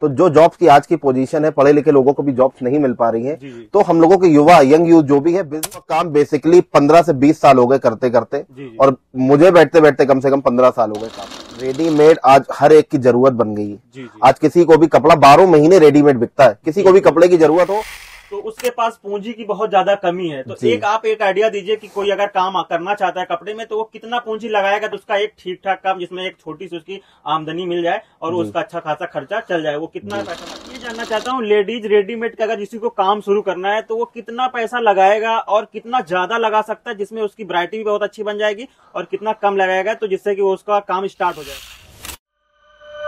तो जो जॉब्स की आज की पोजीशन है, पढ़े लिखे लोगों को भी जॉब्स नहीं मिल पा रही हैं। तो हम लोगों के युवा, यंग यूथ जो भी है, बिजनेस काम बेसिकली 15 से 20 साल हो गए करते करते, और मुझे बैठते बैठते कम से कम 15 साल हो गए काम। रेडीमेड आज हर एक की जरूरत बन गई है। आज किसी को भी कपड़ा 12 महीने रेडीमेड बिकता है, किसी को भी कपड़े की जरूरत हो तो उसके पास पूंजी की बहुत ज्यादा कमी है। तो आप एक आइडिया दीजिए कि कोई अगर काम करना चाहता है कपड़े में तो वो कितना पूंजी लगाएगा तो उसका एक ठीक ठाक काम जिसमें एक छोटी सी उसकी आमदनी मिल जाए और उसका अच्छा खासा खर्चा चल जाए, वो कितना पैसा। ये जानना चाहता हूँ, लेडीज रेडीमेड का अगर किसी को काम शुरू करना है तो वो कितना पैसा लगाएगा और कितना ज्यादा लगा सकता है जिसमें उसकी वैरायटी भी बहुत अच्छी बन जाएगी, और कितना कम लगाएगा तो जिससे कि उसका काम स्टार्ट हो जाए।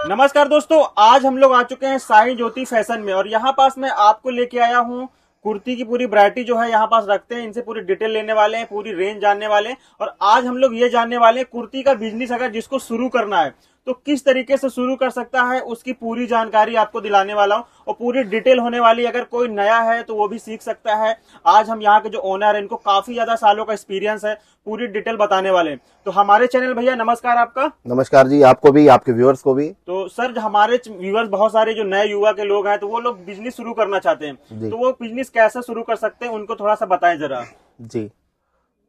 नमस्कार दोस्तों, आज हम लोग आ चुके हैं साई ज्योति फैशन में, और यहाँ पास मैं आपको लेके आया हूँ कुर्ती की पूरी वैरायटी जो है यहाँ पास रखते हैं। इनसे पूरी डिटेल लेने वाले हैं, पूरी रेंज जानने वाले हैं, और आज हम लोग ये जानने वाले हैं कुर्ती का बिजनेस अगर जिसको शुरू करना है तो किस तरीके से शुरू कर सकता है, उसकी पूरी जानकारी आपको दिलाने वाला हूँ और पूरी डिटेल होने वाली। अगर कोई नया है तो वो भी सीख सकता है। आज हम यहाँ के जो ओनर है इनको काफी ज्यादा सालों का एक्सपीरियंस है, पूरी डिटेल बताने वाले हैं। तो हमारे चैनल भैया नमस्कार आपका। नमस्कार जी, आपको भी, आपके व्यूअर्स को भी। तो सर, हमारे व्यूअर्स बहुत सारे जो नए युवा के लोग हैं तो वो लोग बिजनेस शुरू करना चाहते हैं, तो वो बिजनेस कैसे शुरू कर सकते हैं उनको थोड़ा सा बताएं जरा। जी,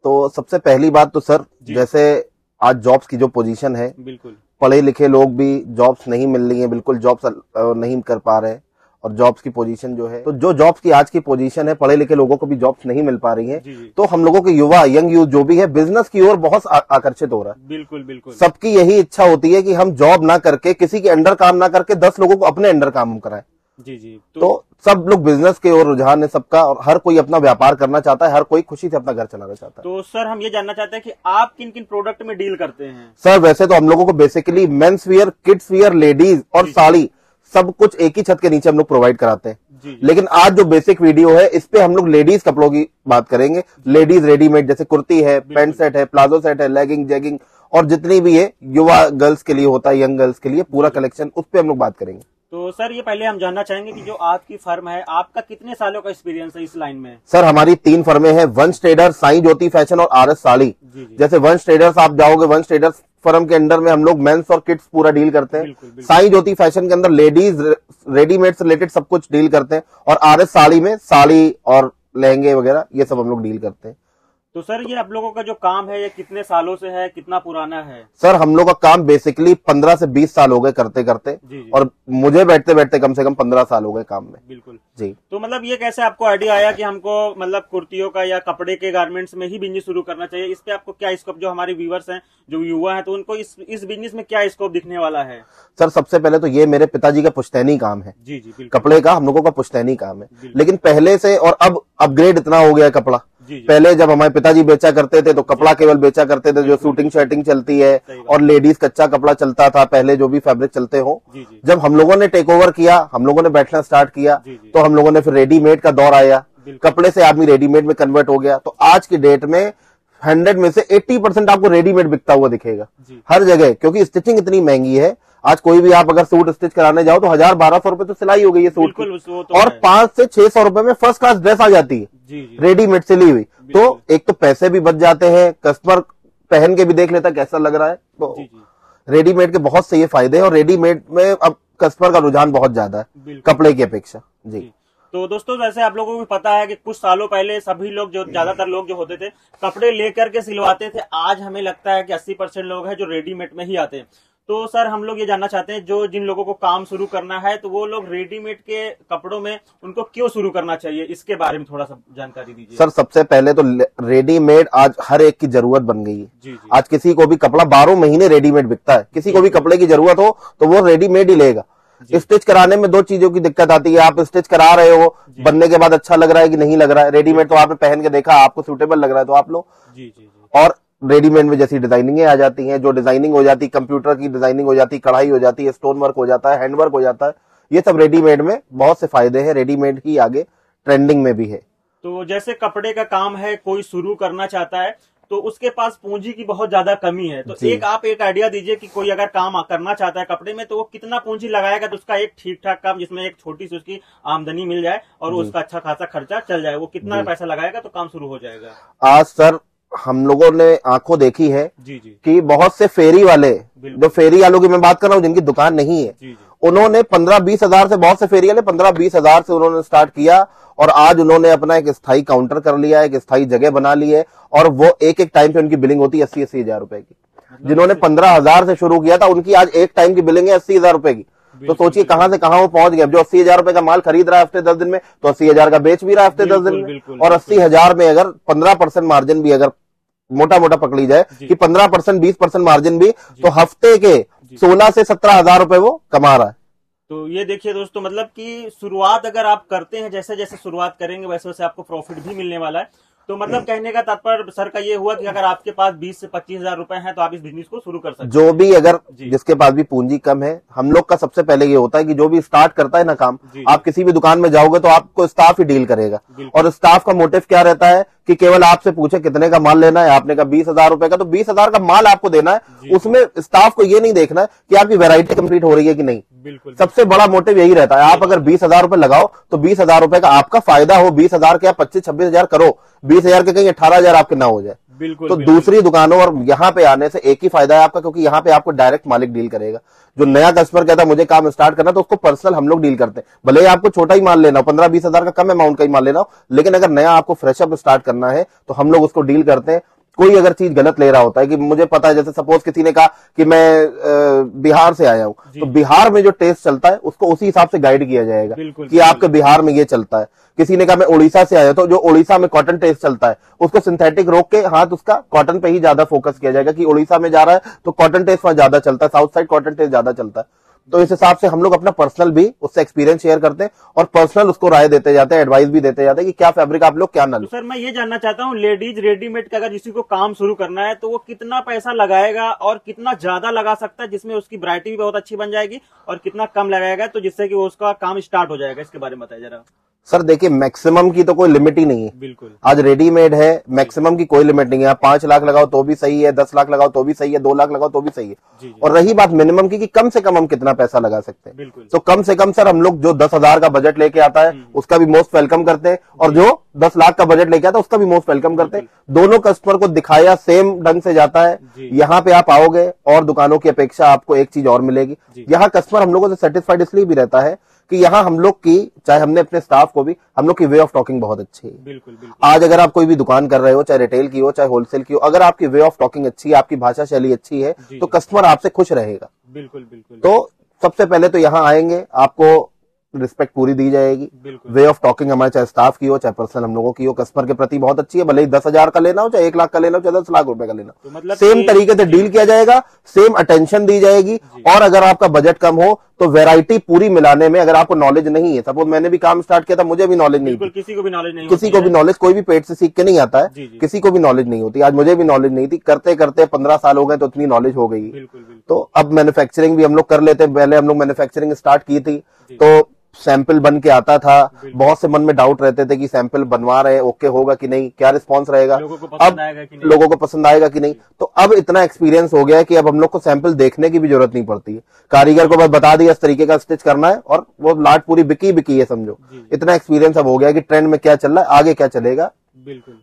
तो सबसे पहली बात तो सर, जैसे आज जॉब्स की जो पोजीशन है, बिल्कुल पढ़े लिखे लोग भी जॉब्स नहीं मिल रही हैं, बिल्कुल जॉब्स नहीं कर पा रहे, और जॉब्स की पोजीशन जो है, तो जो जॉब्स की आज की पोजीशन है, पढ़े लिखे लोगों को भी जॉब्स नहीं मिल पा रही हैं। तो हम लोगों के युवा, यंग यूथ जो भी है, बिजनेस की ओर बहुत आकर्षित हो रहा है। बिल्कुल बिल्कुल, सबकी यही इच्छा होती है कि हम जॉब ना करके, किसी के अंडर काम ना करके 10 लोगों को अपने अंडर काम कराएं। जी। तो सब लोग बिजनेस के ओर रुझान है सबका, और हर कोई अपना व्यापार करना चाहता है, हर कोई खुशी से अपना घर चलाना चाहता है। तो सर, हम ये जानना चाहते हैं कि आप किन किन प्रोडक्ट में डील करते हैं। सर, वैसे तो हम लोगों को basically men's wear, kids wear, ladies और साड़ी सब कुछ एक ही छत के नीचे हम लोग प्रोवाइड कराते हैं। लेकिन आज जो बेसिक वीडियो है इस पे हम लोग लेडीज कपड़ों की बात करेंगे। लेडीज रेडीमेड, जैसे कुर्ती है, पैंट सेट है, प्लाजो सेट है, लेगिंग, जेगिंग, और जितनी भी है युवा गर्ल्स के लिए होता है, यंग गर्ल्स के लिए पूरा कलेक्शन, उस पे हम लोग बात करेंगे। तो सर, ये पहले हम जानना चाहेंगे कि जो आपकी फर्म है, आपका कितने सालों का एक्सपीरियंस है इस लाइन में। सर, हमारी 3 फर्में हैं, वंश ट्रेडर्स, साई ज्योति फैशन और आरएस साड़ी। जैसे वंश ट्रेडर्स आप जाओगे, वंश ट्रेडर्स फर्म के अंडर में हम लोग मेंस और किड्स पूरा डील करते हैं। साई ज्योति फैशन के अंदर लेडीज रेडीमेड से रिलेटेड सब कुछ डील करते हैं, और आरएस साड़ी में साड़ी और लहंगे वगैरह ये सब हम लोग डील करते हैं। तो सर, ये आप लोगों का जो काम है ये कितने सालों से है, कितना पुराना है। सर, हम लोग का काम बेसिकली 15 से 20 साल हो गए करते करते, और मुझे बैठते बैठते कम से कम 15 साल हो गए काम में। बिल्कुल जी। तो मतलब ये कैसे आपको आइडिया आया कि हमको मतलब कुर्तियों का या कपड़े के गारमेंट्स में ही बिजनेस शुरू करना चाहिए? इस पे आपको क्या स्कोप, जो हमारे व्यूअर्स हैं, जो युवा हैं, तो उनको इस बिजनेस में क्या स्कोप दिखने वाला है? सर, सबसे पहले तो ये मेरे पिताजी का पुश्तैनी काम है। जी, कपड़े का हम लोगों का पुश्तैनी काम है। लेकिन पहले से और अब अपग्रेड इतना हो गया है कपड़ा। पहले जब हमारे पिताजी बेचा करते थे तो कपड़ा केवल बेचा करते थे, जो शूटिंग शर्टिंग चलती है, और लेडीज कच्चा कपड़ा चलता था पहले, जो भी फैब्रिक चलते हो। जब हम लोगों ने टेक ओवर किया, हम लोगों ने बैठना स्टार्ट किया, तो हम लोगों ने फिर रेडीमेड का दौर आया, कपड़े से आदमी रेडीमेड में कन्वर्ट हो गया। तो आज की डेट में 100 में से 80% आपको रेडीमेड बिकता हुआ दिखेगा हर जगह, क्योंकि स्टिचिंग इतनी महंगी है। आज कोई भी आप अगर सूट स्टिच कराने जाओ तो 1000-1200 रुपए तो सिलाई हो गई है सूट की, और 500 से 600 रुपए में फर्स्ट क्लास ड्रेस आ जाती है रेडीमेड सिली हुई। तो एक तो पैसे भी बच जाते हैं, कस्टमर पहन के भी देख लेता कैसा लग रहा है। तो रेडीमेड के बहुत से ये फायदे हैं, और रेडीमेड में अब कस्टमर का रुझान बहुत ज्यादा है कपड़े की अपेक्षा। जी। तो दोस्तों, जैसे आप लोगों को भी पता है कि कुछ सालों पहले सभी लोग, जो ज्यादातर लोग जो होते थे, कपड़े लेकर के सिलवाते थे। आज हमें लगता है कि 80% लोग हैं जो रेडीमेड में ही आते हैं। तो सर, हम लोग ये जानना चाहते हैं, जो जिन लोगों को काम शुरू करना है तो वो लोग रेडीमेड के कपड़ों में उनको क्यों शुरू करना चाहिए, इसके बारे में थोड़ा सा जानकारी दीजिए। सर, सबसे पहले तो रेडीमेड आज हर एक की जरूरत बन गई है। आज किसी को भी कपड़ा 12 महीने रेडीमेड बिकता है, किसी को भी कपड़े की जरूरत हो तो वो रेडीमेड ही लेगा। स्टिच कराने में 2 चीजों की दिक्कत आती है। आप स्टिच करा रहे हो, बनने के बाद अच्छा लग रहा है कि नहीं लग रहा है। रेडीमेड तो आपने पहन के देखा, आपको सूटेबल लग रहा है तो आप लो। और रेडीमेड में जैसी डिजाइनिंग आ जाती हैं, जो डिजाइनिंग हो जाती, कंप्यूटर की डिजाइनिंग हो जाती, कढ़ाई हो जाती है, स्टोन वर्क हो जाता है, हैंड वर्क हो जाता है, ये सब रेडीमेड में बहुत से फायदे हैं। रेडीमेड ही आगे ट्रेंडिंग में भी है। तो जैसे कपड़े का काम है, कोई शुरू करना चाहता है तो उसके पास पूंजी की बहुत ज्यादा कमी है, तो आप एक आइडिया दीजिए कि कोई अगर काम करना चाहता है कपड़े में तो वो कितना पूंजी लगाएगा तो उसका एक ठीक ठाक काम जिसमें एक छोटी सी उसकी आमदनी मिल जाए और उसका अच्छा खासा खर्चा चल जाए, वो कितना पैसा लगाएगा तो काम शुरू हो जाएगा? आज सर, हम लोगों ने आंखों देखी है जी जी कि बहुत से फेरी वाले, जो फेरी वालों की मैं बात कर रहा हूँ जिनकी दुकान नहीं है, जी जी उन्होंने 15-20 हजार से, बहुत से फेरी वाले 15-20 हजार से उन्होंने स्टार्ट किया और आज उन्होंने अपना एक स्थायी काउंटर कर लिया, एक स्थायी जगह बना ली है और वो एक एक टाइम पे उनकी बिलिंग होती है 80-80 हजार रुपए की। जिन्होंने 15 हजार से शुरू किया था उनकी आज एक टाइम की बिलिंग है 80 हजार रुपए की। तो सोचिए कहां से कहां वो पहुंच गए। जो 80 हजार रुपए का माल खरीद रहा है हफ्ते 10 दिन में, तो 80 हजार का बेच भी रहा है हफ्ते 10 दिन में। और 80 हजार में अगर 15% मार्जिन भी अगर मोटा मोटा पकड़ी जाए कि 15% 20% मार्जिन भी, तो हफ्ते के 16 से 17 हजार रुपए वो कमा रहा है। तो ये देखिए दोस्तों, मतलब कि शुरुआत अगर आप करते हैं, जैसे जैसे शुरुआत करेंगे वैसे वैसे आपको प्रॉफिट भी मिलने वाला है। तो मतलब कहने का तात्पर्य सर का ये हुआ कि अगर आपके पास 20 से 25 हजार रुपए हैं तो आप इस बिजनेस को शुरू कर सकते हैं। जो भी अगर जिसके पास भी पूंजी कम है, हम लोग का सबसे पहले ये होता है कि जो भी स्टार्ट करता है ना काम, आप किसी भी दुकान में जाओगे तो आपको स्टाफ ही डील करेगा। और स्टाफ का मोटिव क्या रहता है कि केवल आपसे पूछे कितने का माल लेना है। आपने कहा 20 हजार रुपए का, तो 20 हजार का माल आपको देना है। उसमें स्टाफ को ये नहीं देखना है कि आपकी वैरायटी कंप्लीट हो रही है कि नहीं। बिल्कुल, सबसे बड़ा मोटिव यही रहता है। आप अगर 20 हजार रुपए लगाओ तो 20 हजार रुपए का आपका फायदा हो। 20 हजार के आप 25-26 हजार करो, 20 हजार के कहीं 18 हजार आपके ना हो जाए। बिल्कुल, तो दूसरी दुकानों और यहाँ पे आने से एक ही फायदा है आपका, क्योंकि यहाँ पे आपको डायरेक्ट मालिक डील करेगा। जो नया कस्टमर कहता है मुझे काम स्टार्ट करना, तो उसको पर्सनल हम लोग डील करते हैं। भले ही आपको छोटा ही माल लेना हो, 15-20 हजार का कम अमाउंट का ही माल लेना हो, लेकिन अगर नया आपको फ्रेशअप स्टार्ट करना है तो हम लोग उसको डील करते हैं। कोई अगर चीज गलत ले रहा होता है कि मुझे पता है, जैसे सपोज किसी ने कहा कि मैं बिहार से आया हूं, तो बिहार में जो टेस्ट चलता है उसको उसी हिसाब से गाइड किया जाएगा कि आपके बिहार में ये चलता है। किसी ने कहा मैं उड़ीसा से आया, तो जो उड़ीसा में कॉटन टेस्ट चलता है उसको सिंथेटिक रोक के हाथ उसका कॉटन पे ही ज्यादा फोकस किया जाएगा कि उड़ीसा में जा रहा है तो कॉटन टेस्ट वहां ज्यादा चलता है, साउथ साइड कॉटन टेस्ट ज्यादा चलता है। तो इस हिसाब से हम लोग अपना पर्सनल भी उससे एक्सपीरियंस शेयर करते हैं और पर्सनल उसको राय देते जाते हैं, एडवाइस भी देते जाते हैं कि क्या फैब्रिक आप लोग क्या ना। तो सर मैं ये जानना चाहता हूँ, लेडीज रेडीमेड का अगर किसी को काम शुरू करना है तो वो कितना पैसा लगाएगा और कितना ज्यादा लगा सकता है जिसमें उसकी वैरायटी भी बहुत अच्छी बन जाएगी, और कितना कम लगाएगा तो जिससे कि उसका काम स्टार्ट हो जाएगा? इसके बारे में बताइए जरा। सर देखिए, मैक्सिमम की तो कोई लिमिट ही नहीं है। बिल्कुल, आज रेडीमेड है, मैक्सिमम की कोई लिमिट नहीं है। आप 5 लाख लगाओ तो भी सही है, 10 लाख लगाओ तो भी सही है, 2 लाख लगाओ तो भी सही है। और रही बात मिनिमम की कि कम से कम हम कितना पैसा लगा सकते हैं, तो कम से कम सर हम लोग जो 10 हजार का बजट लेके आता है उसका भी मोस्ट वेलकम करते हैं, और जो 10 लाख का बजट लेके आता है उसका भी मोस्ट वेलकम करते हैं। दोनों कस्टमर को दिखाया सेम ढंग से जाता है। यहाँ पे आप आओगे और दुकानों की अपेक्षा आपको एक चीज और मिलेगी, यहाँ कस्टमर हम लोगों से सेटिस्फाइड इसलिए भी रहता है कि यहाँ हम लोग की, चाहे हमने अपने स्टाफ को भी, हम लोग की वे ऑफ टॉकिंग बहुत अच्छी है। बिल्कुल, बिल्कुल। आज अगर आप कोई भी दुकान कर रहे हो, चाहे रिटेल की हो चाहे होलसेल की हो, अगर आपकी वे ऑफ टॉकिंग अच्छी है, आपकी भाषा शैली अच्छी है, तो कस्टमर आपसे खुश रहेगा। बिल्कुल, बिल्कुल। तो सबसे पहले तो यहाँ आएंगे, आपको रिस्पेक्ट पूरी दी जाएगी। वे ऑफ टॉकिंग हमारे चाहे स्टाफ की हो चाहे पर्सनल हम लोगों की हो, कस्टमर के प्रति बहुत अच्छी है। भले ही 10 हजार का लेना हो, चाहे 1 लाख का लेना हो, चाहे 10 लाख रुपए का लेना हो, मतलब सेम तरीके से डील किया जाएगा, सेम अटेंशन दी जाएगी। और अगर आपका बजट कम हो तो वैरायटी पूरी मिलाने में, अगर आपको नॉलेज नहीं है, सपोज मैंने भी काम स्टार्ट किया था, मुझे भी नॉलेज नहीं थी, किसी को भी नॉलेज नहीं, किसी को भी नॉलेज, कोई भी पेट से सीख के नहीं आता है, किसी को भी नॉलेज नहीं होती। आज मुझे भी नॉलेज नहीं थी, करते करते 15 साल हो गए तो इतनी नॉलेज हो गई। तो अब मैन्युफैक्चरिंग भी हम लोग कर लेते हैं। पहले हम लोग मैन्युफैक्चरिंग स्टार्ट की थी तो सैंपल बन के आता था। बहुत से मन में डाउट रहते थे कि सैंपल बनवा रहे हैं, ओके होगा कि नहीं, क्या रिस्पांस रहेगा, अब लोगों को पसंद आएगा कि नहीं। तो अब इतना एक्सपीरियंस हो गया है कि अब हम लोग को सैंपल देखने की भी जरूरत नहीं पड़ती है। कारीगर को बस बता दिया इस तरीके का स्टिच करना है और वो लाट पूरी बिकी है, समझो। इतना एक्सपीरियंस अब हो गया कि ट्रेंड में क्या चल रहा है, आगे क्या चलेगा।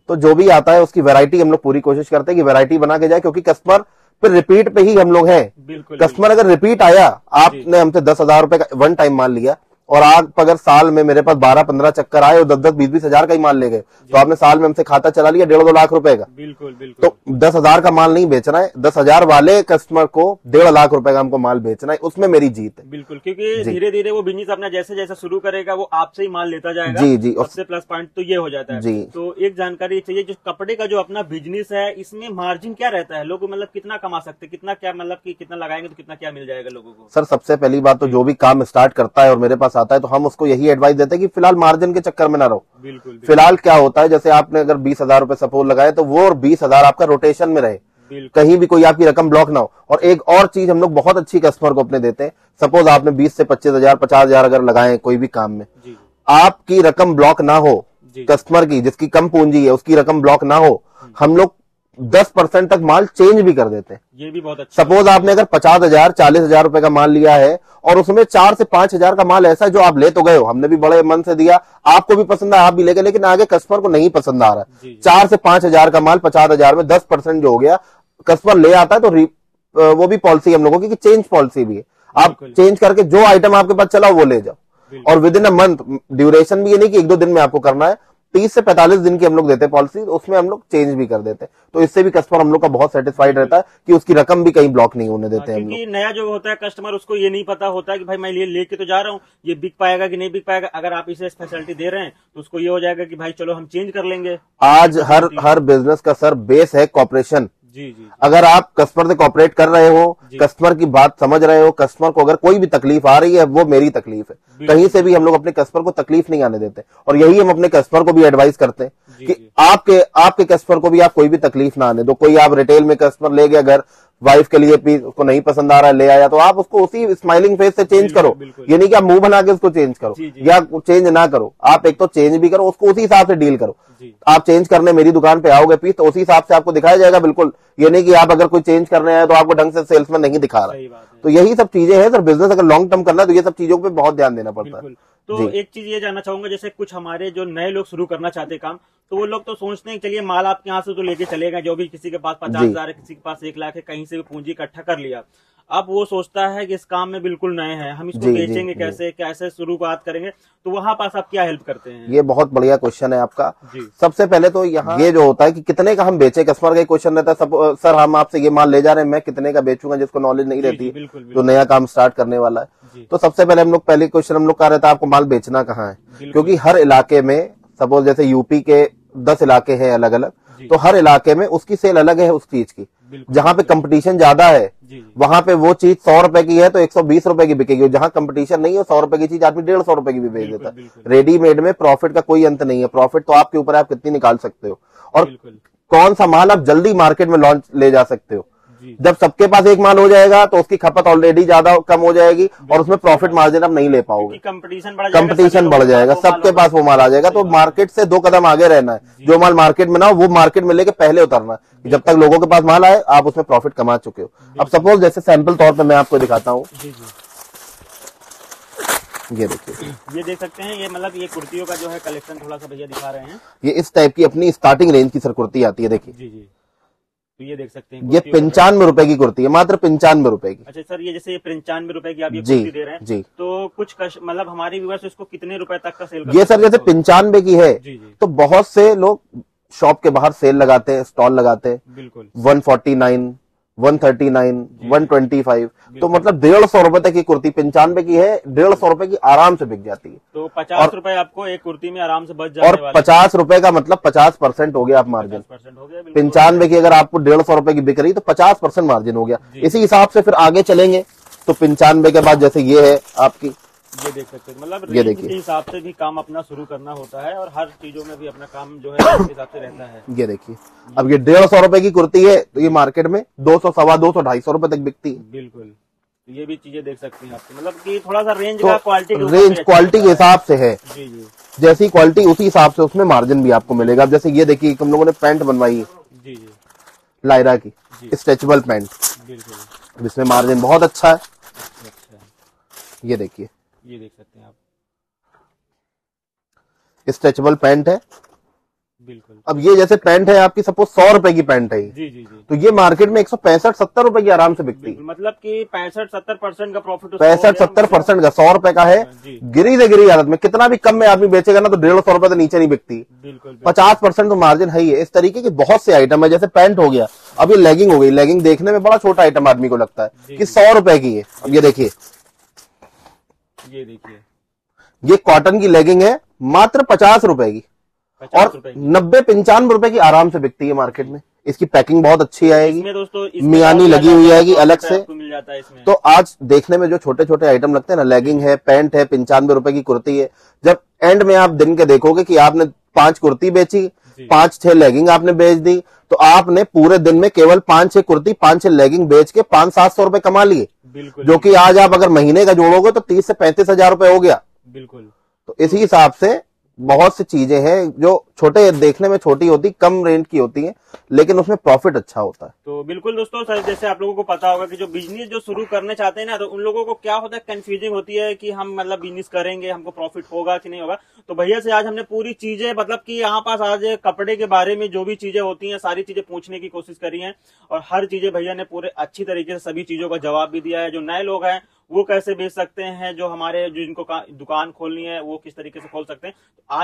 तो जो भी आता है उसकी वैरायटी हम लोग पूरी कोशिश करते हैं कि वैरायटी बना के जाए, क्योंकि कस्टमर फिर रिपीट पे ही हम लोग हैं। कस्टमर अगर रिपीट आया, आपने हमसे 10 हजार रुपए का वन टाइम माल लिया और आप अगर साल में मेरे पास 12-15 चक्कर आए और 10-10, 20-20 हजार का ही माल ले गए, तो आपने साल में हमसे खाता चला लिया 1.5-2 लाख रुपए का। बिल्कुल, तो 10 हजार का माल नहीं बेचना है, 10 हजार वाले कस्टमर को 1.5 लाख रुपए का हमको माल बेचना है, उसमें मेरी जीत है। बिल्कुल, क्योंकि धीरे धीरे वो बिजनेस अपना जैसे जैसे शुरू करेगा वो आपसे ही माल लेता जाएगा। जी, सबसे प्लस पॉइंट तो ये हो जाता है। जी। तो एक जानकारी चाहिए, जो कपड़े का जो अपना बिजनेस है, इसमें मार्जिन क्या रहता है? लोग मतलब कितना कमा सकते हैं, कितना क्या, मतलब कि कितना लगाएंगे तो कितना क्या मिल जाएगा लोगों को? सर सबसे पहली बात तो जो भी काम स्टार्ट करता है और मेरे पास आता है तो हम उसको यही एडवाइस देते हैं कि फिलहाल मार्जिन के चक्कर में ना रहो। बिल्कुल। फिलहाल क्या होता है, जैसे आपने अगर 20 हजार रुपए सपोज लगाए तो वो 20 हजार आपका रोटेशन में रहे, कहीं भी कोई आपकी रकम ब्लॉक ना हो। और एक और चीज हम लोग बहुत अच्छी कस्टमर को अपने देते हैं, सपोज आपने 20 से 25 हजार 50 हजार अगर लगाए कोई भी काम में, आपकी रकम ब्लॉक ना हो, कस्टमर की जिसकी कम पूंजी है उसकी रकम ब्लॉक ना हो, हम लोग 10% तक माल चेंज भी कर देते हैं। ये भी बहुत अच्छा। सपोज आपने अगर 50,000 40,000 रुपए का माल लिया है और उसमें 4 से 5,000 का माल ऐसा जो आप ले तो गए हो, हमने भी बड़े मन से दिया, आपको भी पसंद आया, आप भी लेके, लेकिन आगे कस्टमर को नहीं पसंद आ रहा। 4 से 5,000 का माल 50,000 में 10% जो हो गया, कस्टमर ले आता है तो वो भी पॉलिसी हम लोगों की चेंज पॉलिसी भी है। आप चेंज करके जो आइटम आपके पास चला वो ले जाओ, और with in a month, duration भी ये नहीं कि 1-2 दिन में आपको करना है, 30 से 45 दिन की हम लोग देते हैं पॉलिसी, उसमें हम लोग चेंज भी कर देते हैं। तो इससे भी कस्टमर हम लोग का बहुत सेटिस्फाइड रहता है कि उसकी रकम भी कहीं ब्लॉक नहीं होने देते हैं हम लोग। क्योंकि नया जो होता है कस्टमर, उसको ये नहीं पता होता है कि भाई मैं ये लेके तो जा रहा हूँ, ये बिक पाएगा कि नहीं बिक पाएगा। अगर आप इसे फैसिलिटी दे रहे हैं तो उसको ये हो जाएगा कि भाई चलो हम चेंज कर लेंगे। आज हर बिजनेस का सर बेस है कॉपरेशन। जी। अगर आप कस्टमर से कॉपरेट कर रहे हो, कस्टमर की बात समझ रहे हो, कस्टमर को अगर कोई भी तकलीफ आ रही है, वो मेरी तकलीफ है, कहीं से भी हम लोग अपने कस्टमर को तकलीफ नहीं आने देते। और यही हम अपने कस्टमर को भी एडवाइस करते हैं कि आपके कस्टमर को भी आप कोई भी तकलीफ ना आने दो। कोई आप रिटेल में कस्टमर ले गया घर, वाइफ के लिए पीस, उसको नहीं पसंद आ रहा है, ले आया, तो आप उसको उसी स्माइलिंग फेस से चेंज करो। ये नहीं कि आप मुंह बना के उसको चेंज करो या चेंज ना करो, आप एक तो चेंज भी करो, उसको उसी हिसाब से डील करो। आप चेंज करने मेरी दुकान पे आओगे पीस, तो उसी हिसाब से आपको दिखाया जाएगा। बिल्कुल ये नहीं कि आप अगर कोई चेंज करने आए तो आपको ढंग से सेल्समैन नहीं दिखा रहा। तो यही सब चीजें हैं सर, बिजनेस अगर लॉन्ग टर्म करना है तो ये सब चीजों पे बहुत ध्यान देना पड़ता है। तो एक चीज ये जानना चाहूंगा, जैसे कुछ हमारे जो नए लोग शुरू करना चाहते हैं काम, तो वो लोग तो सोचते हैं चलिए माल आपके यहाँ से तो लेके चलेगा, जो भी किसी के पास 50,000 है, किसी के पास 1 लाख है, कहीं से भी पूंजी इकट्ठा कर लिया। अब वो सोचता है कि इस काम में बिल्कुल नए हैं, हम इसको बेचेंगे कैसे शुरुआत करेंगे, तो वहां पास आप क्या हेल्प करते हैं? ये बहुत बढ़िया क्वेश्चन है आपका। सबसे पहले तो यहाँ ये जो होता है कि कितने का हम बेचे, कस्टमर का क्वेश्चन रहता है, सर हम आपसे ये माल ले जा रहे हैं, मैं कितने का बेचूंगा, जिसको नॉलेज नहीं रहती, जो नया काम स्टार्ट करने वाला है। तो सबसे पहले पहले क्वेश्चन हम लोग का रहता है, आपको माल बेचना कहाँ है। क्योंकि हर इलाके में, सपोज जैसे यूपी के 10 इलाके हैं अलग अलग, तो हर इलाके में उसकी सेल अलग है उस चीज की। जहाँ पे कंपटीशन ज्यादा है वहां पे वो चीज 100 रुपए की है तो 120 रुपए की बिकेगी। जहाँ कंपटीशन नहीं है 100 रुपए की चीज आदमी 150 रुपए की भी बेच देता है। रेडीमेड में प्रॉफिट का कोई अंत नहीं है, प्रॉफिट तो आपके ऊपर आप कितनी निकाल सकते हो और कौन सा माल आप जल्दी मार्केट में लॉन्च ले जा सकते हो। जब सबके पास एक माल हो जाएगा तो उसकी खपत ऑलरेडी ज्यादा कम हो जाएगी और उसमें प्रॉफिट मार्जिन आप नहीं ले पाओगे, कंपटीशन बढ़ जाएगा, सबके पास वो माल आ जाएगा। तो मार्केट से 2 कदम आगे रहना है, जो माल मार्केट में ना हो वो मार्केट में लेके पहले उतरना है। जब तक लोगों के पास माल आए आप उसमें प्रॉफिट कमा चुके हो। अब सपोज जैसे सैंपल तौर पर मैं आपको दिखाता हूँ, ये देखिए, ये देख सकते हैं, ये मतलब ये कुर्तियों का जो है कलेक्शन थोड़ा सा भैया दिखा रहे हैं। ये इस टाइप की अपनी स्टार्टिंग रेंज की सर कुर्ती आती है, देखिए जी। तो ये देख सकते हैं, ये 95 रुपए की कुर्ती है, मात्र 95 रुपए की। अच्छा सर, ये जैसे ये 95 रुपए की आप ये कुर्ती दे रहे हैं जी, तो कुछ मतलब हमारे व्यूअर्स इसको कितने रुपए तक का सेल करते हैं? ये सर जैसे 95 की है तो बहुत से लोग शॉप के बाहर सेल लगाते हैं, स्टॉल लगाते हैं, बिल्कुल 149, 139, 125, तो मतलब 150 रुपए तक की कुर्ती 95 की है, 150 रुपए की आराम से बिक जाती है। तो 50 रुपए आपको एक कुर्ती में आराम से बच जाने और 50 रुपए का मतलब 50% हो गया आप मार्जिन। 95 की अगर आपको 150 रुपए की बिक रही तो 50% मार्जिन हो गया। इसी हिसाब से फिर आगे चलेंगे तो 95 के बाद जैसे ये है आपकी, ये देख सकते हैं, मतलब रेंज के हिसाब से भी काम अपना शुरू करना होता है और हर चीजों में भी अपना काम जो है उस हिसाब से रहता है। ये देखिए, अब ये 150 रुपए की कुर्ती है तो ये मार्केट में 200, 250, 250 रुपए तक बिकती है। बिल्कुल, ये भी चीजें देख सकते हैं आप, मतलब कि थोड़ा सा रेंज तो का क्वालिटी के हिसाब से है। जी। जैसी क्वालिटी उसी हिसाब से उसमें मार्जिन भी आपको मिलेगा। अब जैसे ये देखिए, हम लोगों ने पैंट बनवाई है जी लायरा की, स्ट्रेचेबल पैंट, बिल्कुल, इसमें मार्जिन बहुत अच्छा है। ये देखिए, ये देख सकते हैं आप, स्ट्रेचेबल पैंट है, बिल्कुल। अब ये जैसे पैंट है आपकी, सपोज 100 रुपए की पैंट है जी, तो ये मार्केट में 165-70 रुपए की आराम से बिकती है। मतलब कि 65-70% का प्रॉफिट, 65-70% का, 100 रुपए का है। गिरी से गिरी हालत में कितना भी कम में आदमी बेचेगा ना तो 150 रुपए तो नीचे नहीं बिकती। 50% तो मार्जिन है ही है। इस तरीके के बहुत से आइटम है, जैसे पैंट हो गया, अब ये लेगिंग हो गई। लेगिंग देखने में बड़ा छोटा आइटम आदमी को लगता है कि 100 रुपए की है। अब ये देखिए, ये कॉटन की लेगिंग है, मात्र 50 रुपए की, और 90-95 रुपए की आराम से बिकती है मार्केट में। इसकी पैकिंग बहुत अच्छी आएगी, मियानी लगी हुई आएगी अलग से। मिल जाता है इसमें। तो आज देखने में जो छोटे छोटे आइटम लगते हैं ना, लेगिंग है, पैंट है, 95 रुपए की कुर्ती है, जब एंड में आप दिन के देखोगे कि आपने 5 कुर्ती बेची, 5-6 लेगिंग आपने बेच दी, तो आपने पूरे दिन में केवल 5-6 कुर्ती, 5-6 लेगिंग बेच के 500-700 रुपए कमा लिए, जो कि आज आप अगर महीने का जोड़ोगे तो 30 से 35 हजार रुपए हो गया। बिल्कुल। तो इसी हिसाब से बहुत सी चीजें हैं जो छोटे देखने में छोटी होती, कम रेंज की होती है, लेकिन उसमें प्रॉफिट अच्छा होता है। तो बिल्कुल दोस्तों, सर जैसे आप लोगों को पता होगा कि जो बिजनेस जो शुरू करने चाहते हैं ना, तो उन लोगों को क्या होता है, कंफ्यूजिंग होती है कि हम मतलब बिजनेस करेंगे, हमको प्रॉफिट होगा कि नहीं होगा। तो भैया से आज हमने पूरी चीजें मतलब कि यहाँ पास आज कपड़े के बारे में जो भी चीजें होती हैं सारी चीजें पूछने की कोशिश करी है, और हर चीजें भैया ने पूरे अच्छी तरीके से सभी चीजों का जवाब भी दिया है। जो नए लोग हैं वो कैसे बेच सकते हैं, जो हमारे जो जिनको दुकान खोलनी है वो किस तरीके से खोल सकते हैं। तो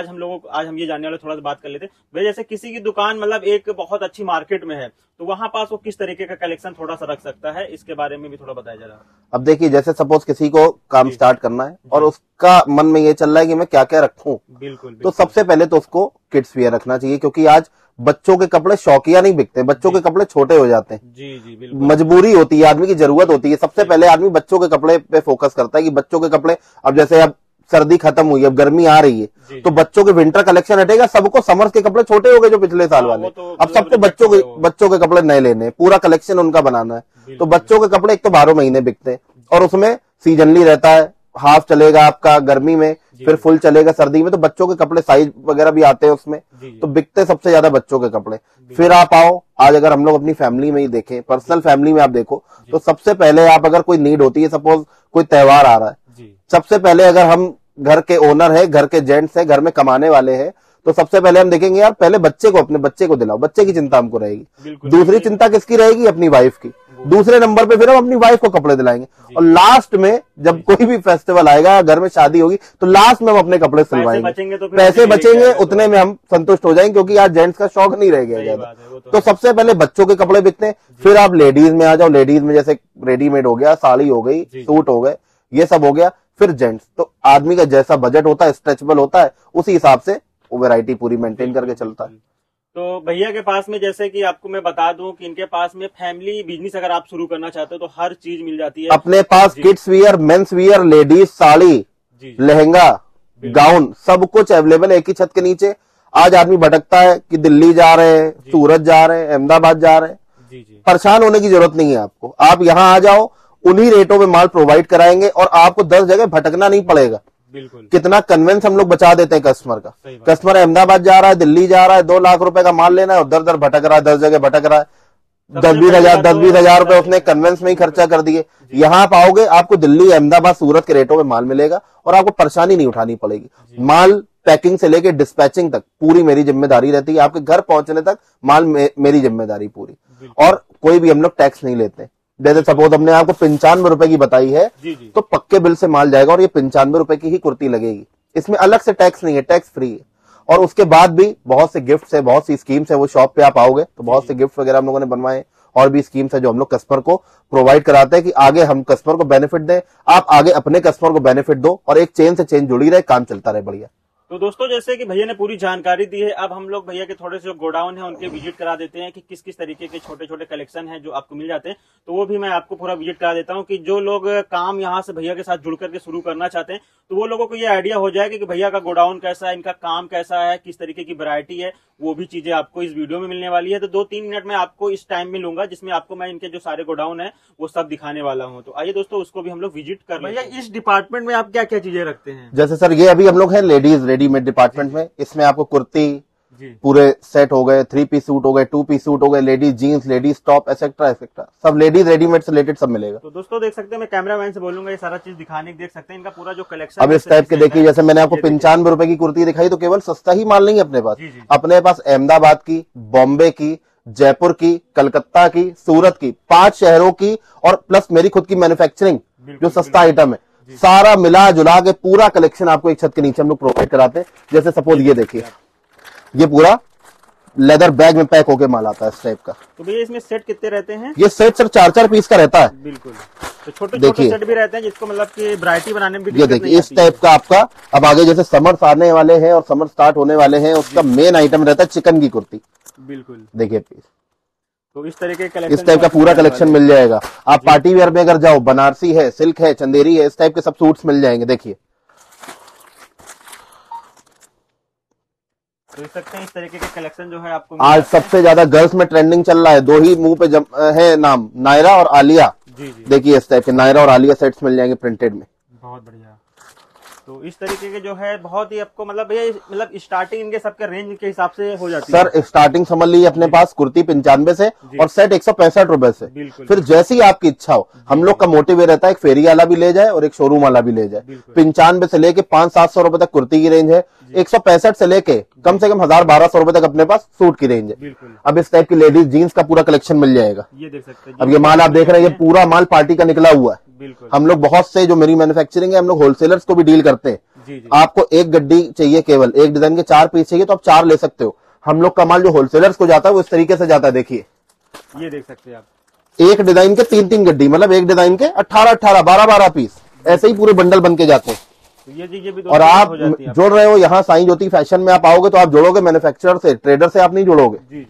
आज हम ये जानने वाले थोड़ा सा बात कर लेते हैं भाई। जैसे किसी की दुकान मतलब एक बहुत अच्छी मार्केट में है, तो वहां पास वो किस तरीके का कलेक्शन थोड़ा सा रख सकता है, इसके बारे में भी थोड़ा बताया जरा। अब देखिए, जैसे सपोज किसी को काम स्टार्ट करना है और उसका मन में ये चल रहा है कि मैं क्या क्या रखूं, बिल्कुल। तो सबसे पहले तो उसको किड्स वियर रखना चाहिए, क्योंकि आज बच्चों के कपड़े शौकिया नहीं बिकते, बच्चों के कपड़े छोटे हो जाते हैं। जी बिल्कुल। मजबूरी होती है, आदमी की जरूरत होती है। सबसे पहले आदमी बच्चों के कपड़े पे फोकस करता है कि बच्चों के कपड़े, अब जैसे अब सर्दी खत्म हुई, अब गर्मी आ रही है, तो बच्चों के विंटर कलेक्शन हटेगा, सबको समर के कपड़े छोटे हो गए जो पिछले साल वाले, अब सबको बच्चों के कपड़े नए लेने, पूरा कलेक्शन उनका बनाना है। तो बच्चों के कपड़े एक तो 12 महीने बिकते हैं, और उसमें सीजनली रहता है, हाफ चलेगा आपका गर्मी में, फिर फुल चलेगा सर्दी में। तो बच्चों के कपड़े साइज वगैरह भी आते हैं उसमें, तो बिकते सबसे ज्यादा बच्चों के कपड़े। फिर आप आओ, आज अगर हम लोग अपनी फैमिली में ही देखें, पर्सनल फैमिली में आप देखो, तो सबसे पहले आप अगर कोई नीड होती है, सपोज कोई त्योहार आ रहा है, सबसे पहले अगर हम घर के ओनर है, घर के जेंट्स है, घर में कमाने वाले हैं, तो सबसे पहले हम देखेंगे यार पहले बच्चे को, अपने बच्चे को दिलाओ, बच्चे की चिंता हमको रहेगी। दूसरी चिंता किसकी रहेगी? अपनी वाइफ की। दूसरे नंबर पे फिर हम अपनी वाइफ को कपड़े दिलाएंगे, और लास्ट में जब कोई भी फेस्टिवल आएगा, घर में शादी होगी, तो लास्ट में हम अपने कपड़े सिलवाएंगे। पैसे बचेंगे उतने में हम संतुष्ट हो जाएंगे, क्योंकि आज जेंट्स का शौक नहीं रह गया ज्यादा। तो सबसे पहले बच्चों के कपड़े बिकते हैं, फिर आप लेडीज में आ जाओ। लेडीज में जैसे रेडीमेड हो गया, साड़ी हो गई, सूट हो गए, ये सब हो गया। फिर जेंट्स, तो आदमी का जैसा बजट होता है, स्ट्रेचेबल होता है, उसी हिसाब से वो वैरायटी पूरी मेंटेन करके चलता है। तो भैया के पास में, जैसे कि आपको मैं बता दूं कि इनके पास में फैमिली बिजनेस अगर आप शुरू करना चाहते हो तो हर चीज मिल जाती है अपने पास। Kids wear, mens wear, ladies sari, lehenga, gown, सब कुछ अवेलेबल है एक ही छत के नीचे। आज आदमी भटकता है कि दिल्ली जा रहे हैं, सूरत जा रहे हैं, अहमदाबाद जा रहे हैं, परेशान होने की जरूरत नहीं है आपको। आप यहाँ आ जाओ, उन्हीं रेटों में माल प्रोवाइड कराएंगे, और आपको 10 जगह भटकना नहीं पड़ेगा। बिल्कुल। कितना कन्वेंस हम लोग बचा देते हैं कस्टमर का। कस्टमर अहमदाबाद जा रहा है, दिल्ली जा रहा है, 2 लाख रुपए का माल लेना है, और दर दर भटक रहा है, 10 जगह भटक रहा है, 10-20 हजार रुपए उसने कन्वेंस में ही खर्चा कर दिए। यहाँ पाओगे, आपको दिल्ली, अहमदाबाद, सूरत के रेटों में माल मिलेगा, और आपको परेशानी नहीं उठानी पड़ेगी। माल पैकिंग से लेके डिस्पैचिंग तक पूरी मेरी जिम्मेदारी रहती है, आपके घर पहुंचने तक माल मेरी जिम्मेदारी पूरी। और कोई भी हम लोग टैक्स नहीं लेते। जैसे सपोज हमने आपको 95 रुपए की बताई है, तो पक्के बिल से माल जाएगा, और ये 95 रुपए की ही कुर्ती लगेगी। इसमें अलग से टैक्स नहीं है, टैक्स फ्री है। और उसके बाद भी बहुत से गिफ्ट्स है, बहुत सी स्कीम्स है। वो शॉप पे आप आओगे तो बहुत से गिफ्ट वगैरह हम लोगों ने बनवाए, और भी स्कीम्स है जो हम लोग कस्टमर को प्रोवाइड कराते हैं कि आगे हम कस्टमर को बेनिफिट दें, आप आगे अपने कस्टमर को बेनिफिट दो, और एक चेन से चेन जुड़ी रहे, काम चलता रहे बढ़िया। तो दोस्तों, जैसे कि भैया ने पूरी जानकारी दी है, अब हम लोग भैया के थोड़े से जो गोडाउन है उनके विजिट करा देते हैं कि किस किस तरीके के छोटे छोटे कलेक्शन है जो आपको मिल जाते हैं। तो वो भी मैं आपको पूरा विजिट करा देता हूं कि जो लोग काम यहाँ से भैया के साथ जुड़ करके शुरू करना चाहते हैं, तो वो लोगों को ये आइडिया हो जाएगा कि भैया का गोडाउन कैसा है, इनका काम कैसा है, किस तरीके की वैरायटी है। वो भी चीजें आपको इस वीडियो में मिलने वाली है। तो 2-3 मिनट में आपको इस टाइम में लूंगा, जिसमें आपको मैं इनके जो सारे गोडाउन है वो सब दिखाने वाला हूँ। तो आइए दोस्तों, उसको भी हम लोग विजिट कर। भैया इस डिपार्टमेंट में आप क्या क्या चीजें रखते हैं? जैसे सर, ये अभी हम लोग हैं लेडीज रेडीमेड डिपार्टमेंट में। इसमें आपको कुर्ती पूरे सेट हो गए, 3 पीस सूट हो गए, 2 पीस सूट हो गए, ladies jeans, ladies top, etcetera etcetera, सब लेडीज रेडीमेड से रिलेटेड सब मिलेगा। तो दोस्तों देख सकते हैं, मैं कैमरामैन से बोलूंगा ये सारा चीज दिखाने, देख सकते हैं इनका पूरा जो कलेक्शन। अब इस टाइप के देखिए, जैसे मैंने आपको 95 रुपए की कुर्ती दिखाई, तो केवल सस्ता ही माल नहीं है अपने पास। अपने पास अहमदाबाद की, बॉम्बे की, जयपुर की, कलकत्ता की, सूरत की, 5 शहरों की, और प्लस मेरी खुद की मैन्युफैक्चरिंग जो सस्ता आइटम है, सारा मिला जुला के पूरा कलेक्शन आपको एक छत के नीचे हम लोग प्रोवाइड कराते हैं। जैसे सपोज ये देखिए, ये पूरा लेदर बैग में पैक होके माल आता है इस टाइप का। तो भैया इसमें सेट कितने रहते हैं? ये सेट सर 4-4 पीस का रहता है। बिल्कुल। तो छोटे छोटे सेट भी रहते हैं, जिसको मतलब कि वैरायटी बनाने में भी ये देखिए इस टाइप का आपका। अब आगे जैसे समर्स आने वाले हैं और समर स्टार्ट होने वाले हैं, उसका मेन आइटम रहता है चिकन की कुर्ती। बिल्कुल। देखिए पीस, तो इस तरह के कलेक्शन, इस टाइप का पूरा कलेक्शन मिल जाएगा। आप पार्टी वेयर में अगर जाओ, बनारसी है, सिल्क है, चंदेरी है, इस टाइप के सब सूट्स मिल जाएंगे। देखिए तो देख सकते हैं इस तरीके के कलेक्शन जो है आपको आज सबसे ज्यादा गर्ल्स में ट्रेंडिंग चल रहा है। 2 ही मुंह पे है नाम, नायरा और आलिया। जी। देखिए इस टाइप के नायरा और आलिया सेट्स मिल जाएंगे प्रिंटेड में। बहुत बढ़िया। तो इस तरीके के जो है बहुत ही आपको मतलब ये मतलब स्टार्टिंग इनके सबके रेंज के हिसाब से हो जाती है। सर स्टार्टिंग समझ लीजिए अपने पास कुर्ती 95 से और सेट 165 रुपए से। फिर जैसी आपकी इच्छा हो, हम लोग का मोटिव ये रहता है एक फेरी वाला भी ले जाए और एक शोरूम वाला भी ले जाए। 95 से लेके 500-700 रुपए तक कुर्ती की रेंज है, 165 से लेके कम से कम 1000-1200 रुपए तक अपने पास सूट की रेंज है। अब इस टाइप की लेडीज जीन्स का पूरा कलेक्शन मिल जाएगा। ये देख सकते हैं। अब ये माल आप देख रहे हैं, ये पूरा माल पार्टी का निकला हुआ है। हम लोग बहुत से जो मेरी मैन्युफैक्चरिंग है, हम लोग होलसेलर्स को भी डील करते हैं। आपको एक गड्डी चाहिए, केवल एक डिजाइन के 4 पीस चाहिए तो आप 4 ले सकते हो। हम लोग का माल जो होलसेलर्स को जाता है वो इस तरीके से जाता है। देखिए ये देख सकते हैं आप, एक डिजाइन के 3-3 गड्डी, मतलब एक डिजाइन के 18-18, 12-12 पीस, ऐसे ही पूरे बंडल बन के जाते हैं। तो ये चीजें भी और आप जोड़ रहे हो यहाँ साईं ज्योति फैशन में आप आओगे तो आप जोड़ोगे मैन्युफैक्चरर से, ट्रेडर से आप नहीं जोड़ोगे।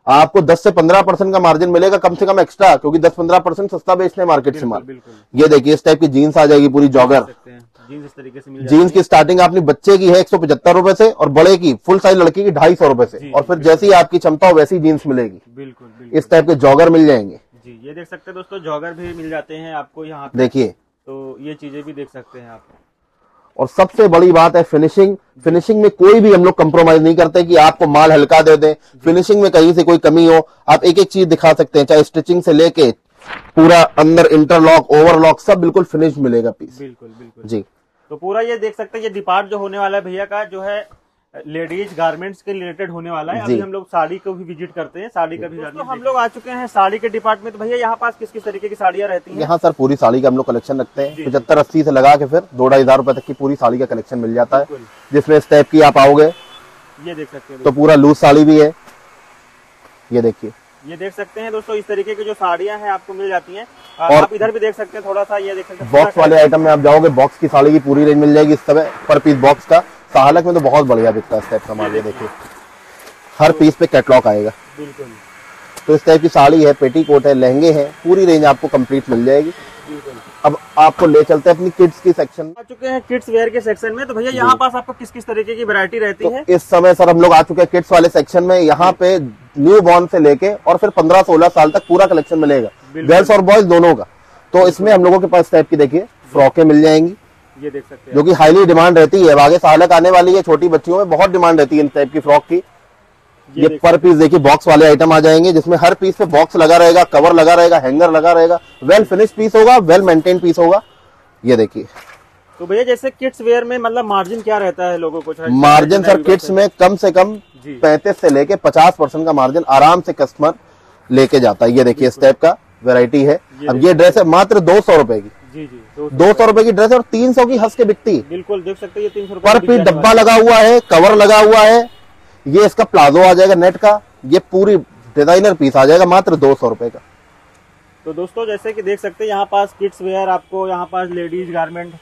आपको 10 से 15% का मार्जिन मिलेगा कम से कम एक्स्ट्रा, क्योंकि 10-15% सस्ता बेचने मार्केट से माल। ये देखिए इस टाइप की जीन्स आ जाएगी पूरी जॉगर। जीन्स इस तरीके से मिल जीन्स की स्टार्टिंग अपनी बच्चे की है 175 रुपए से और बड़े की फुल साइज लड़की की 250 रुपए से। और फिर जैसी आपकी क्षमता हो वैसी जीन्स मिलेगी। बिल्कुल इस टाइप के जॉगर मिल जाएंगे जी। ये देख सकते हैं दोस्तों, जॉगर भी मिल जाते हैं आपको यहाँ पे। देखिए तो ये चीजें भी देख सकते हैं आप। और सबसे बड़ी बात है फिनिशिंग। फिनिशिंग में कोई भी हम लोग कंप्रोमाइज नहीं करते कि आपको माल हल्का दे दें। फिनिशिंग में कहीं से कोई कमी हो, आप एक एक चीज दिखा सकते हैं, चाहे स्टिचिंग से लेके पूरा अंदर इंटरलॉक, ओवरलॉक, सब बिल्कुल फिनिश मिलेगा पीस। बिल्कुल जी। तो पूरा ये देख सकते हैं, ये डिपार्ट जो होने वाला है भैया का जो है लेडीज गारमेंट्स के रिलेटेड होने वाला है। अभी हम लोग साड़ी को भी विजिट करते हैं, साड़ी का भी। तो हम लोग आ चुके हैं साड़ी के डिपार्टमेंट। भैया यहाँ पास किस किस तरीके की साड़ियाँ रहती हैं? यहाँ सर पूरी साड़ी का हम लोग कलेक्शन रखते हैं। 75-80 से लगा के फिर 2-2,500 रुपए तक की पूरी साड़ी का कलेक्शन मिल जाता है, जिसमें इस टाइप की आप आओगे ये देख सकते हैं। तो पूरा लूज साड़ी भी है। ये देखिए, ये देख सकते हैं दोस्तों, इस तरीके की जो साड़ियाँ हैं आपको मिल जाती हैं। और आप इधर भी देख सकते हैं थोड़ा सा, ये देख सकते हैं बॉक्स वाले आइटम में आप जाओगे, बॉक्स की साड़ी की पूरी रेंज मिल जाएगी इस तरह पर पीस बॉक्स का। सहालक में तो बहुत बढ़िया बिकता है इस टाइप का माल। ये देखिए हर पीस पे कैटलॉग आएगा। बिल्कुल। तो इस टाइप की साड़ी है, पेटीकोट है, लहंगे हैं, पूरी रेंज आपको कंप्लीट मिल जाएगी। अब आपको ले चलते हैं अपनी किड्स की सेक्शन में। आ चुके हैं किड्स वेयर के सेक्शन में। तो भैया यहाँ पास आपको किस किस तरीके की वैरायटी रहती है? इस समय सर हम लोग आ चुके हैं किड्स वाले सेक्शन में। यहाँ पे न्यू बॉर्न से लेके और फिर 15-16 साल तक पूरा कलेक्शन मिलेगा, गर्ल्स और बॉयज दोनों का। तो इसमें हम लोगों के पास टाइप की देखिए फ्रॉकें मिल जाएंगी, ये देख सकते हैं, जो कि हाईली डिमांड रहती है। आगे सालक आने वाली है, छोटी बच्चियों में बहुत डिमांड रहती है इन टाइप की फ्रॉक की। ये पर पीस देखिए बॉक्स वाले आइटम आ जाएंगे, जिसमें हर पीस पे बॉक्स लगा रहेगा, कवर लगा रहेगा, हैंगर लगा रहेगा, वेल फिनिश पीस होगा, वेल मेंटेन पीस होगा। ये देखिए। तो भैया जैसे किड्स वेयर में मतलब मार्जिन क्या रहता है लोगों को? मार्जिन सर किड्स में कम से कम 35 से लेके 50% का मार्जिन आराम से कस्टमर लेके जाता है। ये देखिए इस टाइप का वैरायटी है। अब ये ड्रेस है मात्र 200 रुपए की। जी 200 रुपए की ड्रेस है और 300 की हंस के बिकती है। बिल्कुल देख सकते हैं, ये 300 रुपए पर पीस डब्बा लगा हुआ है, कवर लगा हुआ है। ये इसका प्लाजो आ जाएगा नेट का। ये पूरी डिजाइनर पीस आ जाएगा मात्र 200 रुपए का। तो दोस्तों जैसे कि देख सकते हैं यहाँ पास किड्स वेयर, आपको यहाँ पास लेडीज गारमेंट,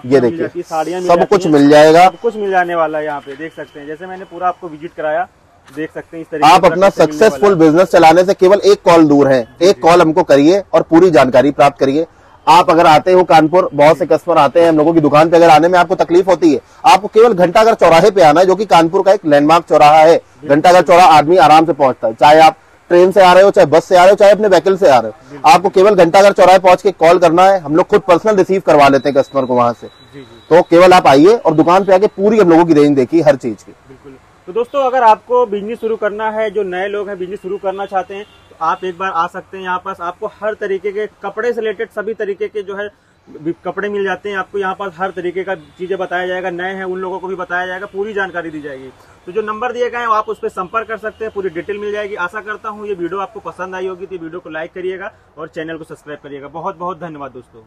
ये देखिए साड़ियाँ सब कुछ मिल जाएगा, सब कुछ मिल जाने वाला है यहाँ पे। देख सकते हैं जैसे मैंने पूरा आपको विजिट कराया, देख सकते हैं इस तरीके आप अपना सक्सेसफुल बिजनेस चलाने से केवल एक कॉल दूर है। एक कॉल हमको करिए और पूरी जानकारी प्राप्त करिए। आप अगर आते हो कानपुर, बहुत से कस्टमर आते हैं हम लोगों की दुकान पे, अगर आने में आपको तकलीफ होती है, आपको केवल घंटाघर चौराहे पे आना है, जो कि कानपुर का एक लैंडमार्क चौराहा है। घंटाघर चौराहा आदमी आराम से पहुंचता है, चाहे आप ट्रेन से आ रहे हो, चाहे बस से आ रहे हो, चाहे अपने व्हीकल से आ रहे हो। आपको केवल घंटाघर चौराहे पहुंच के कॉल करना है, हम लोग खुद पर्सनल रिसीव करवा लेते हैं कस्टमर को वहां से। तो केवल आप आइए और दुकान पे आके पूरी हम लोगों की रेंज देखिए हर चीज की। बिल्कुल। तो दोस्तों अगर आपको बिजनेस शुरू करना है, जो नए लोग हैं बिजनेस शुरू करना चाहते हैं, तो आप एक बार आ सकते हैं। यहाँ पास आपको हर तरीके के कपड़े से रिलेटेड सभी तरीके के जो है कपड़े मिल जाते हैं। आपको यहाँ पास हर तरीके का चीजें बताया जाएगा, नए हैं उन लोगों को भी बताया जाएगा, पूरी जानकारी दी जाएगी। तो जो नंबर दिए गए हैं आप उस पर संपर्क कर सकते हैं, पूरी डिटेल मिल जाएगी। आशा करता हूँ ये वीडियो आपको पसंद आई होगी, तो वीडियो को लाइक करिएगा और चैनल को सब्सक्राइब करिएगा। बहुत बहुत धन्यवाद दोस्तों।